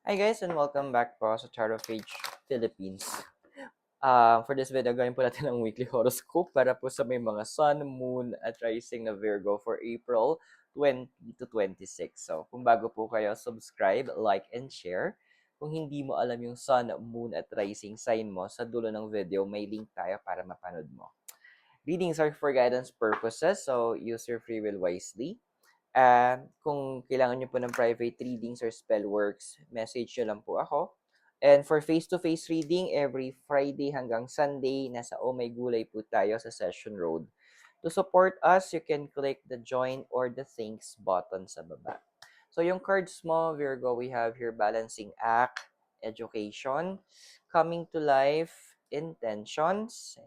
Hi guys and welcome back po sa Chart of Age Philippines. For this video, gawin po natin ang weekly horoscope para po sa may mga Sun, Moon at Rising na Virgo for April 20 to 26. So, kung bago po kayo, subscribe, like, and share. Kung hindi mo alam yung Sun, Moon at Rising sign mo, sa dulo ng video, may link tayo para mapanood mo. Readings are for guidance purposes, so use your free will wisely. Kung kailangan nyo po ng private readings or spell works, message nyo lang po ako. And for face-to-face reading, every Friday hanggang Sunday, nasa Oh My Gulay po tayo sa Session Road. To support us, you can click the join or the thanks button sa baba. So yung cards mo, Virgo, we have here balancing act, education, coming to life, intentions,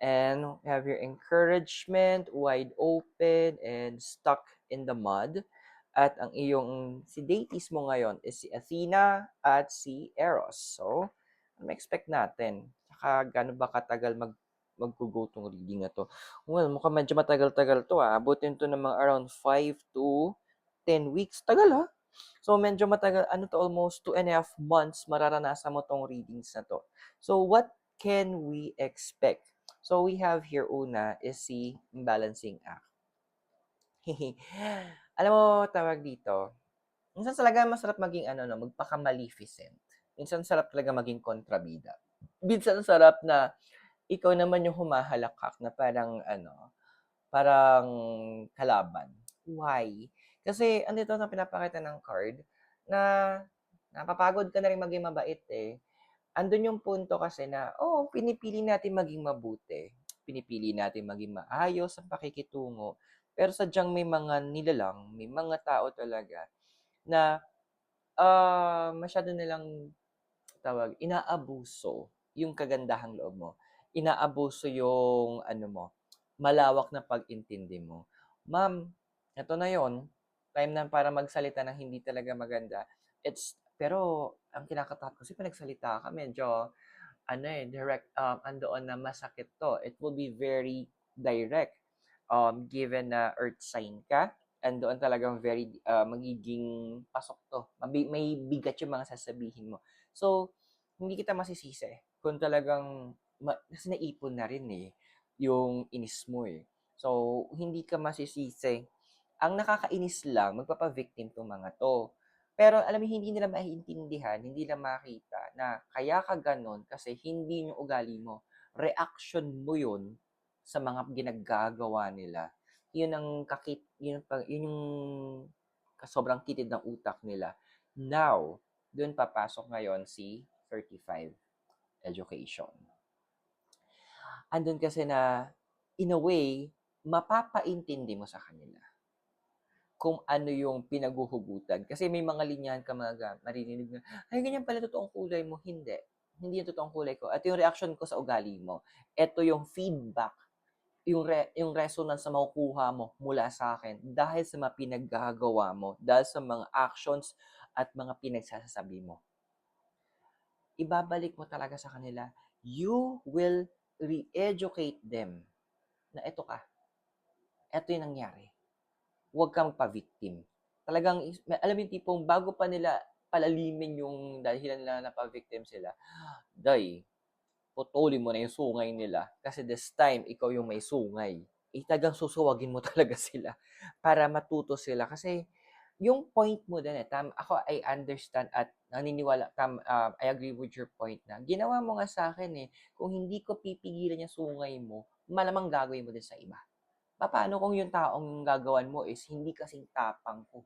and we have your encouragement, wide open, and stuck in the mud. At ang iyong si deities mo ngayon is si Athena at si Eros. So, ano expect natin? Saka gaano ba katagal mag-go tong reading na to? Well, mukhang medyo matagal-tagal to ah. Abutin to ng mga around 5 to 10 weeks. Tagal ha? So, medyo matagal, ano to, almost 2.5 months mararanasan mo tong readings na to. So, what can we expect? So, we have here una is si balancing act. Alam mo, tawag dito, minsan talaga masarap maging magpaka-maleficent. Minsan sarap talaga maging kontrabida. Minsan sarap na ikaw naman yung humahalakak na parang kalaban. Why? Kasi andito na pinapakita ng card na napapagod ka na rin maging mabait eh. Andun yung punto kasi na, pinipili natin maging mabuti. Pinipili natin maging maayos ang pakikitungo. Pero sadyang may mga nilalang, may mga tao talaga na masyado nilang inaabuso yung kagandahang loob mo. Inaabuso yung malawak na pag-intindi mo. Ma'am, eto na yon. Time na para magsalita ng hindi talaga maganda. Pero ang kinakatakot kasi pinagsalita ka, medyo direct, andoon na masakit to. It will be very direct. Given na earth sign ka, andoon talagang very, magiging pasok to. May bigat yung mga sasabihin mo. So, hindi kita masisisi kung talagang, kasi naipon na rin eh, yung inis mo eh. So, hindi ka masisisi. Ang nakakainis lang, magpapa-victim tong mga to. Pero alam mo, hindi nila maiintindihan, hindi nila makita na kaya ka ganon kasi hindi yung ugali mo. Reaction mo yun sa mga ginagagawa nila. Yun ang yun yung sobrang kitid ng utak nila. Now, doon papasok ngayon si 35, education. Andun kasi na, in a way, mapapaintindi mo sa kanila kung ano yung pinaguhugutan. Kasi may mga linyahan ka maririnig na, ay, ganyan pala totoong kulay mo. Hindi. Hindi yung totoong kulay ko. At yung reaction ko sa ugali mo, ito yung feedback, yung resonance na makukuha mo mula sa akin dahil sa mga pinaggagawa mo, dahil sa mga actions at mga pinagsasabi mo. Ibabalik mo talaga sa kanila. You will re-educate them na ito ka. Ito yung nangyari. Huwag kang pa-victim. Talagang, alam mo yung tipong bago pa nila palalimin yung dahilan nila na pa-victim sila, day, putulin mo na yung sungay nila. Kasi this time, ikaw yung may sungay. Talagang susuwagin mo talaga sila para matuto sila. Kasi yung point mo din ako I understand at naniniwala, I agree with your point na ginawa mo nga sa akin eh. Kung hindi ko pipigilan yung sungay mo, malamang gagawin mo din sa iba. Paano kung yung taong gagawan mo is hindi kasing tapang ko?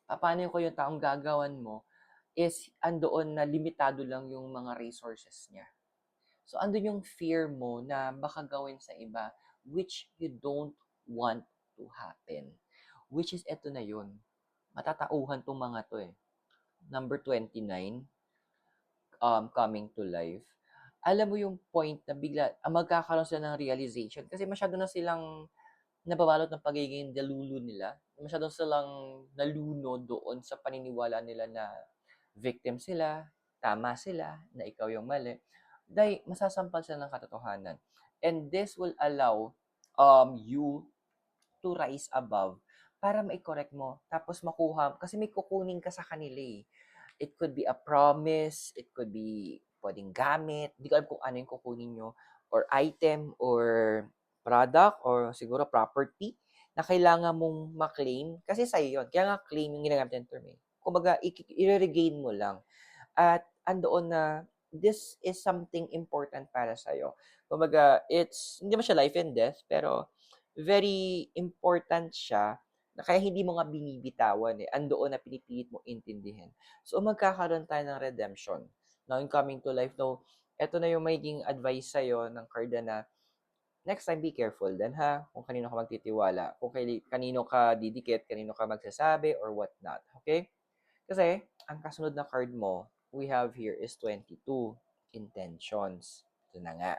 Paano kung yung taong gagawan mo is andoon na limitado lang yung mga resources niya? So, andun yung fear mo na baka gawin sa iba, which you don't want to happen. Which is, eto na yun. Matatauhan tong mga to eh. Number 29, coming to life. Alam mo yung point na bigla, magkakaroon sila ng realization kasi masyado na silang nababalot ng pagiging dalulu nila. Masyado silang naluno doon sa paniniwala nila na victim sila, tama sila, na ikaw yung mali. Dahil masasampal sila ng katotohanan. And this will allow you to rise above para mai-correct mo. Tapos makuha, kasi may kukunin ka sa kanila eh. It could be a promise, it could be pwedeng gamit, hindi ko alam kung ano yung kukunin nyo, or item, or product, or siguro property, na kailangan mong ma-claim, kasi sa'yo yun. Kaya nga claim yung ginagamit ng term eh. Kumbaga, i-regain mo lang. At andoon na, this is something important para sa'yo. Kumbaga, hindi mo siya life and death, pero very important siya na kaya hindi mo nga binibitawan eh. Andoon na pinipilit mo intindihin. So, magkakaroon tayo ng redemption. Now, in coming to life, no, eto na yung magiging advice sa'yo ng card na next time, be careful din ha, kung kanino ka magtitiwala, kung kanino ka didikit, kanino ka magsasabi, or what not. Okay? Kasi, ang kasunod na card mo, we have here is 22, intentions. Ito na nga.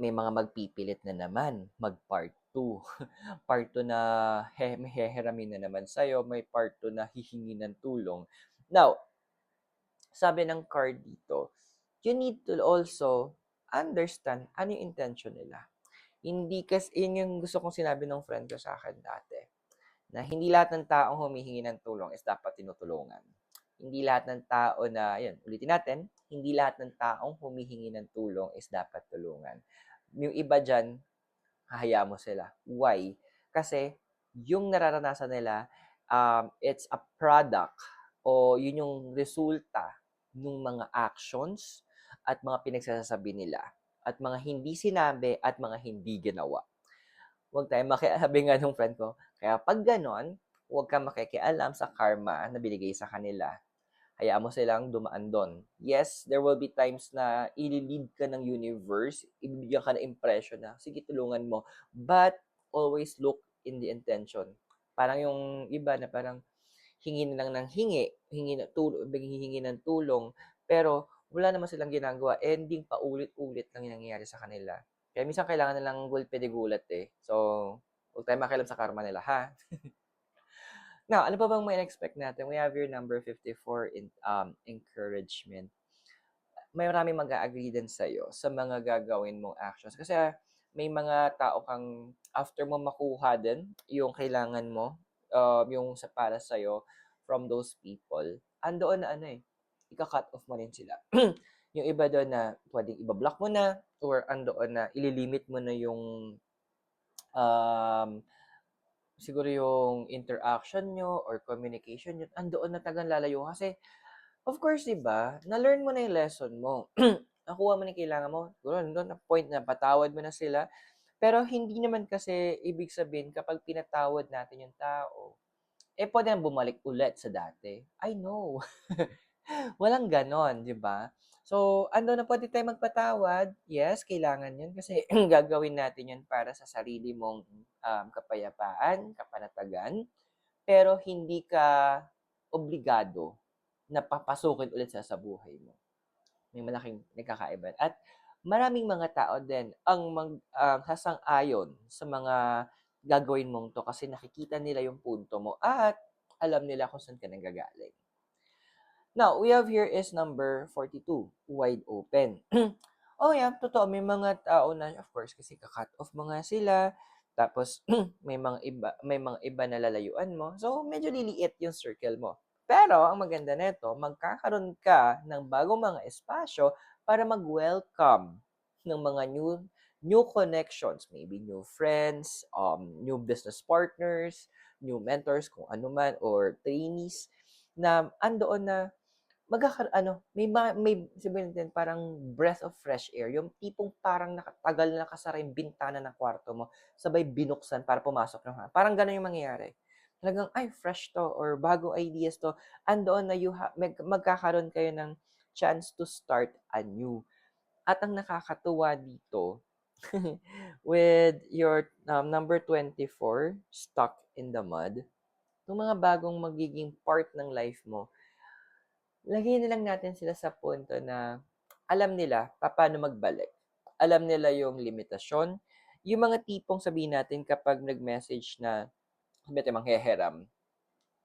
May mga magpipilit na naman, mag-part 2. Part 2 na heheramin na naman sa'yo, may part 2 na hihingi ng tulong. Now, sabi ng card dito, you need to also understand ano yung intention nila. Hindi kasi, yun yung gusto kong sinabi ng friend ko sa akin dati, na hindi lahat ng taong humihingi ng tulong is dapat tinutulungan. Hindi lahat ng tao na, yun, ulitin natin, hindi lahat ng taong humihingi ng tulong is dapat tulungan. Yung iba dyan, hahayaan mo sila. Why? Kasi, yung nararanasan nila, it's a product o yun yung resulta ng mga actions at mga pinagsasabi nila at mga hindi sinabi at mga hindi ginawa. Huwag tayong makialam nga nung friend ko. Kaya pag ganon, huwag kang makikialam sa karma na binigay sa kanila. Hayaan mo silang dumaan doon. Yes, there will be times na ililid ka ng universe, ibibigyan ka ng impression na, sige, tulungan mo. But, always look in the intention. Parang yung iba na parang hingi na lang ng hingi ng tulong, pero wala naman silang ginagawa, ending paulit-ulit lang yung nangyayari sa kanila. Kaya minsan kailangan nilang gulpe de gulat eh. So, huwag tayo makialam sa karma nila, ha? Now, ano pa bang may expect natin? We have your number 54 in encouragement. May maraming mag-a-agree din sa'yo sa mga gagawin mong actions. Kasi may mga tao kang after mo makuha din yung kailangan mo, yung para sa'yo from those people, andoon na ano eh, ika-cut off mo rin sila. Yung iba doon na pwedeng ibablock mo na or andoon na ililimit mo na yung um, siguro yung interaction nyo or communication nyo, andoon na tagang lalayo. Kasi, of course, diba, na-learn mo na yung lesson mo. Nakuha mo na yung kailangan mo. Siguro, nandun na point na patawad mo na sila. Pero, hindi naman kasi ibig sabihin kapag pinatawad natin yung tao, pwede nang bumalik ulit sa dati. I know. Walang ganon, di ba? So, ando na pwede tayo magpatawad. Yes, kailangan yun kasi gagawin natin yun para sa sarili mong kapayapaan, kapanatagan. Pero hindi ka obligado na papasukin ulit sa buhay mo. May malaking nagkakaiba. At maraming mga tao din ang sasang-ayon sa mga gagawin mong to kasi nakikita nila yung punto mo at alam nila kung saan ka nanggagaling. Now, we have here is number 42, wide open. Oh yeah, totoo, may mga tao na, of course, kasi ka-cut off mga sila, tapos may mga iba na lalayuan mo, so medyo liliit yung circle mo. Pero, ang maganda nito, magkakaroon ka ng bagong mga espasyo para mag-welcome ng mga new connections, maybe new friends, new business partners, new mentors, kung ano man, or trainees, na andoon na may sabihin natin parang breath of fresh air, yung tipong parang nakatagal na nakasara yung bintana ng kwarto mo, sabay binuksan para pumasok ng hangin. Parang gano'n yung mangyayari. Talagang, ay, fresh to, or bagong ideas to. Andoon na magkakaroon kayo ng chance to start anew. At ang nakakatuwa dito, with your number 24, stuck in the mud, yung mga bagong magiging part ng life mo, lagyan na lang natin sila sa punto na alam nila paano magbalik. Alam nila yung limitasyon. Yung mga tipong sabihin natin kapag nag-message na sabi natin mangheheram,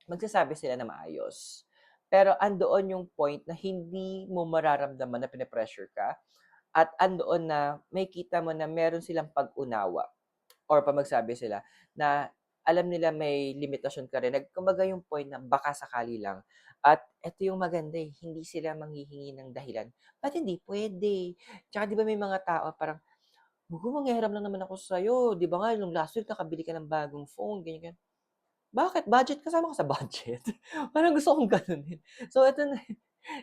magsasabi sila na maayos. Pero andoon yung point na hindi mo mararamdaman na pinipressure ka at andoon na may kita mo na meron silang pag-unawa or pa magsabi sila na alam nila may limitasyon ka rin. Kumbaga yung point na baka sakali lang. At ito yung maganda eh, hindi sila manghihingi ng dahilan. Ba't hindi pwede? Tsaka di ba may mga tao parang, Hugo, manghihiram lang naman ako sa'yo. Di ba nga, nung last week, nakabili ka ng bagong phone, ganyan, ganyan. Bakit? Budget? Kasama ka sa budget? Parang gusto kong ganunin. So, ito na,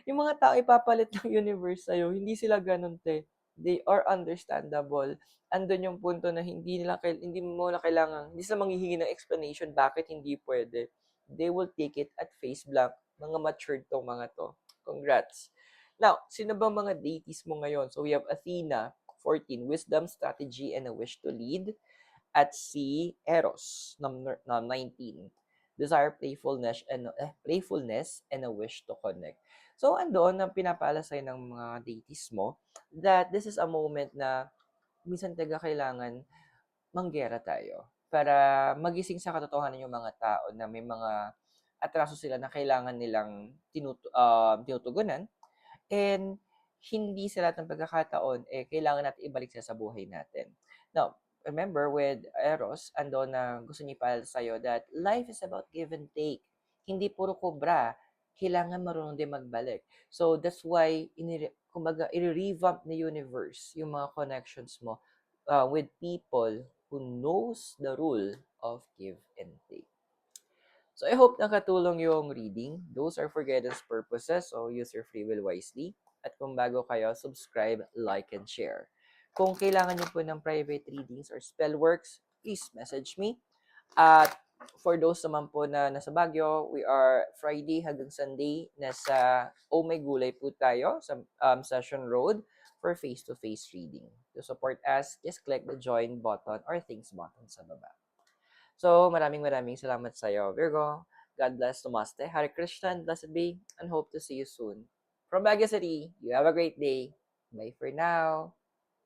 yung mga tao ipapalit ng universe sa'yo, hindi sila ganun, te. They are understandable. Andun yung punto na hindi mo na kailangan, hindi sila manghihingi ng explanation bakit hindi pwede. They will take it at face blank. Mga matured tong mga to. Congrats. Now, sino ba mga deities mo ngayon? So, we have Athena, 14, wisdom, strategy, and a wish to lead. At si Eros, number 19, desire, playfulness and a wish to connect. So, andoon ang pinapala sa'yo ng mga deities mo that this is a moment na minsan talaga kailangan manggera tayo para magising sa katotohanan yung mga tao na may mga atraso sila na kailangan nilang tinutugunan, and hindi sa lahat ng pagkakataon, kailangan natin ibalik siya sa buhay natin. Now, remember with Eros, ando na gusto niya ipaalala sa'yo that life is about give and take. Hindi puro kubra. Kailangan marunong din magbalik. So, that's why, kumbaga, i-revamp ni universe yung mga connections mo with people who knows the rule of give and take. So, I hope nakatulong yung reading. Those are for guidance purposes, so use your free will wisely. At kung bago kayo, subscribe, like, and share. Kung kailangan niyo po ng private readings or spell works, please message me. At for those naman po na nasa Baguio, we are Friday hanggang Sunday. Nasa May Gulay po tayo sa Session Road for face-to-face reading. To support us, just click the join button or thanks button sa baba. So, maraming salamat sa iyo, Virgo. God bless, Namaste, Hare Krishna, and blessed be, and hope to see you soon. From Baguio City, you have a great day. Bye for now.